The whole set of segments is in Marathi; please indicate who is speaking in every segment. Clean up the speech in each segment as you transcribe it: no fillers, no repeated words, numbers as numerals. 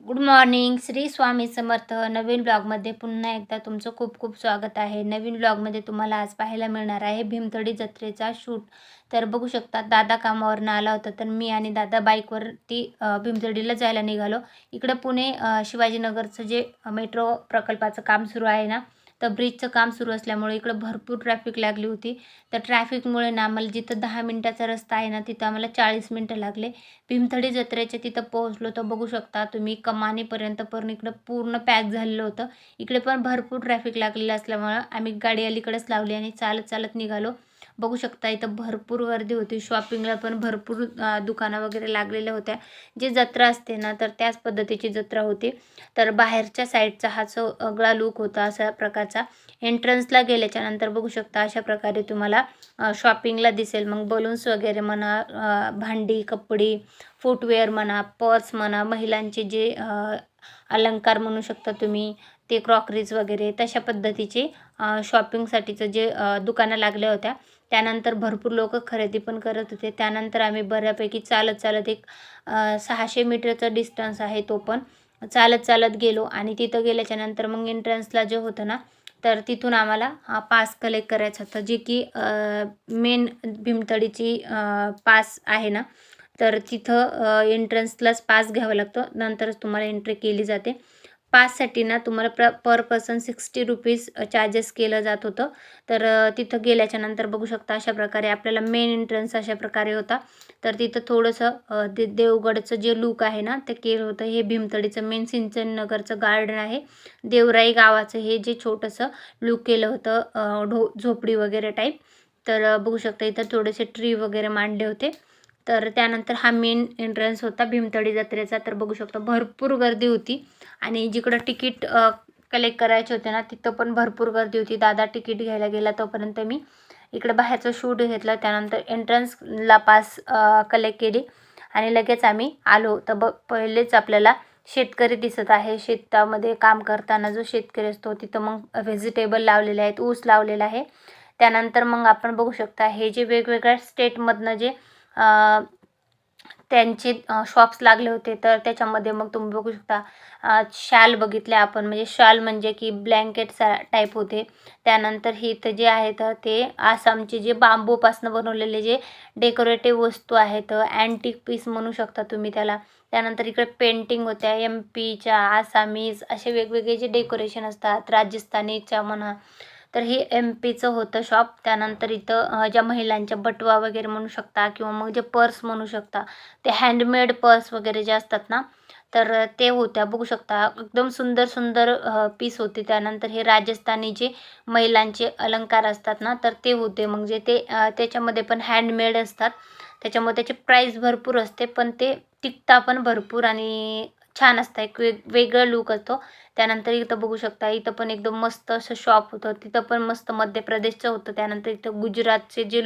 Speaker 1: Good morning. श्री स्वामी समर्थ. नवीन ब्लॉगमध्ये पुन्हा एकदा तुमचं खूप खूप स्वागत आहे. नवीन ब्लॉगमध्ये तुम्हाला आज पाहायला मिळणार आहे भीमथडी जत्रेचा शूट. तर बघू शकता दादा कामावरनं आला होता, तर मी आणि दादा बाईकवरती भीमथडीला जायला निघालो. इकडं पुणे शिवाजीनगरचं जे मेट्रो प्रकल्पाचं काम सुरू आहे ना, तर ब्रिजचं काम सुरू असल्यामुळे इकडं भरपूर ट्रॅफिक लागली होती. तर ट्रॅफिकमुळे ना आम्हाला जिथं 10 मिनटाचा रस्ता आहे ना, तिथं आम्हाला 40 मिनटं लागले. भीमथडी जत्रेच्या तिथं पोहोचलो तर बघू शकता तुम्ही कमानीपर्यंत पण इकडं पूर्ण पॅक झालेलं होतं. इकडे पण भरपूर ट्रॅफिक लागलेलं असल्यामुळं आम्ही गाडी अलीकडेच लावली आणि चालत चालत निघालो. बघू शकता इथं भरपूर गर्दी होती. शॉपिंगला पण भरपूर दुकानं वगैरे लागलेल्या होत्या. जी जत्रा असते ना, तर त्याच पद्धतीची जत्रा होती. तर बाहेरच्या साईडचा हा जो आगळा लूक होता अशा प्रकारचा. एंट्रन्सला गेल्याच्यानंतर बघू शकता अशा प्रकारे तुम्हाला शॉपिंगला दिसेल. मग बलून्स वगैरे म्हणा, भांडी, कपडे, फूटवेअर म्हणा, पर्स म्हणा, महिलांचे जे अलंकार म्हणू शकता तुम्ही, ते क्रॉकरीज वगैरे तशा पद्धतीचे शॉपिंगसाठीचं जे दुकानं लागल्या होत्या. त्यानंतर भरपूर लोकं खरेदी पण करत होते. त्यानंतर आम्ही बऱ्यापैकी चालत चालत एक 600 मीटरचा डिस्टन्स आहे तो पण चालत चालत गेलो आणि तिथं गेल्याच्यानंतर मग एंट्रन्सला जे होतं ना, तर तिथून आम्हाला पास कलेक्ट करायचा होता, जे की मेन भीमथडीची पास आहे ना, तर तिथं एंट्रन्सलाच पास घ्यावा लागतो. नंतरच तुम्हाला एंट्री केली जाते. पाससाठी ना तुम्हाला पर पर्सन ₹60 चार्जेस केलं जात होतं. तर तिथं गेल्याच्यानंतर बघू शकता अशा प्रकारे आपल्याला मेन एंट्रन्स अशा प्रकारे होता. तर तिथं थोडंसं ते देवगडचं जे लूक आहे ना, ते केलं होतं. हे भीमथडीचं मेन सिंचननगरचं गार्डन आहे. देवराई गावाचं हे जे छोटंसं लूक केलं होतं, झोपडी वगैरे टाईप. तर बघू शकता इथं थोडेसे ट्री वगैरे मांडले होते. तर त्यानंतर हा मेन एंट्रन्स होता भीमथडी जत्रेचा. तर बघू शकता भरपूर गर्दी होती आणि जिकडं तिकीट कलेक्ट करायचे होते ना, तिथं पण भरपूर गर्दी होती. दादा तिकीट घ्यायला गेला तोपर्यंत मी इकडं बाहेरचं शूट घेतलं. त्यानंतर एंट्रन्सला पास कलेक्ट केली आणि लगेच आम्ही आलो. तर पहिलेच आपल्याला शेतकरी दिसत आहे. शेतामध्ये काम करताना जो शेतकरी असतो तिथं मग व्हेजिटेबल लावलेले आहेत, ऊस लावलेला आहे. त्यानंतर मग आपण बघू शकता हे जे वेगवेगळ्या स्टेटमधनं जे त्यांचे शॉप्स लागले होते, तर त्याच्यामध्ये मग तुम्ही बघू शकता शाल बघितले आपण, म्हणजे शाल म्हणजे की ब्लँकेटचा टाईप होते. त्यानंतर हे इथं जे आहेत ते आसामचे जे बांबूपासून बनवलेले जे डेकोरेटिव्ह वस्तू आहेत, अँटिक पीस म्हणू शकता तुम्ही त्याला. त्यानंतर इकडे पेंटिंग होत्या MP च्या, आसामीज असे वेगवेगळे जे डेकोरेशन असतात, राजस्थानीच्या म्हणा. तर हे MP चं होतं शॉप. त्यानंतर इथं ज्या महिलांच्या बटवा वगैरे म्हणू शकता किंवा मग जे पर्स म्हणू शकता, ते हँडमेड पर्स वगैरे जे असतात ना, तर ते होत्या. बघू शकता एकदम सुंदर सुंदर पीस होते. त्यानंतर हे राजस्थानी जे महिलांचे अलंकार असतात ना, तर ते होते. म्हणजे ते त्याच्यामध्ये पण हँडमेड असतात. त्याच्यामुळे त्याची प्राईस भरपूर असते, पण ते टिकता पण भरपूर आणि छान असतं. एक वेगळं लूक असतो. त्यानंतर इथं बघू शकता इथं पण एकदम मस्त असं शॉप होतं. तिथं पण मस्त मध्य प्रदेशचं होतं. त्यानंतर इथं गुजरातचे जे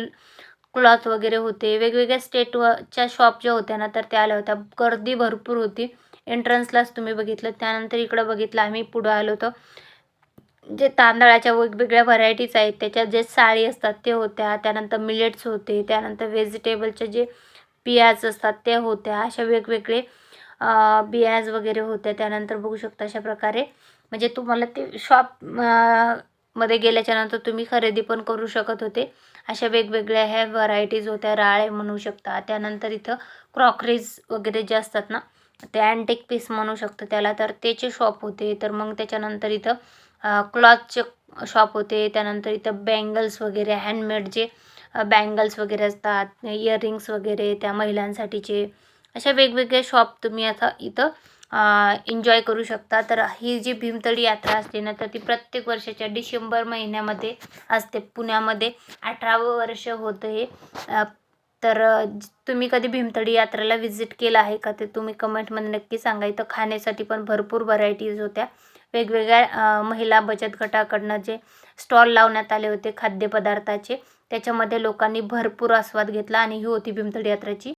Speaker 1: क्लॉथ वगैरे होते. वेगवेगळ्या स्टेटच्या शॉप ज्या होत्या ना, तर त्या आल्या होत्या. गर्दी भरपूर होती. एंट्रन्सलाच तुम्ही बघितलं. त्यानंतर इकडं बघितलं आम्ही पुढं आलो होतो. जे तांदळाच्या वेगवेगळ्या व्हरायटीज आहेत, त्याच्यात जे साळी असतात ते होत्या. त्यानंतर मिलेट्स होते. त्यानंतर व्हेजिटेबलचे जे बियाज असतात त्या होत्या. अशा वेगवेगळे बियाज वगैरे होत्या. त्यानंतर बघू शकता अशा प्रकारे म्हणजे तुम्हाला ते शॉप मध्ये गेल्याच्यानंतर तुम्ही खरेदी पण करू शकत होते. अशा वेगवेगळ्या ह्या व्हरायटीज होत्या. राळे म्हणू शकता. त्यानंतर इथं क्रॉकरीज वगैरे जे असतात ना, ते अँटिक पीस म्हणू शकतो त्याला, तर त्याचे शॉप होते. तर मग त्याच्यानंतर इथं क्लॉथचे शॉप होते. त्यानंतर इथं बँगल्स वगैरे हँडमेड जे बँगल्स वगैरे असतात, इयरिंग्स वगैरे त्या महिलांसाठीचे, अशा वेगवेगळे शॉप तुम्ही आता इथं एन्जॉय करू शकता. तर ही जी भीमथडी यात्रा असते ना, तर ती प्रत्येक वर्षाच्या डिसेंबर महिन्यामध्ये असते. पुण्यामध्ये 18वं वर्ष होतं हे. तर तुम्ही कधी भीमथडी यात्रेला व्हिजिट केलं आहे का, ते तुम्ही कमेंटमध्ये नक्की सांगा. इथं खाण्यासाठी पण भरपूर व्हरायटीज होत्या. वेगवेगळ्या महिला बचत गटाकडनं जे स्टॉल लावण्यात आले होते खाद्यपदार्थाचे, त्याच्यामध्ये लोकांनी भरपूर आस्वाद घेतला आणि ही होती भीमथडी यात्रेची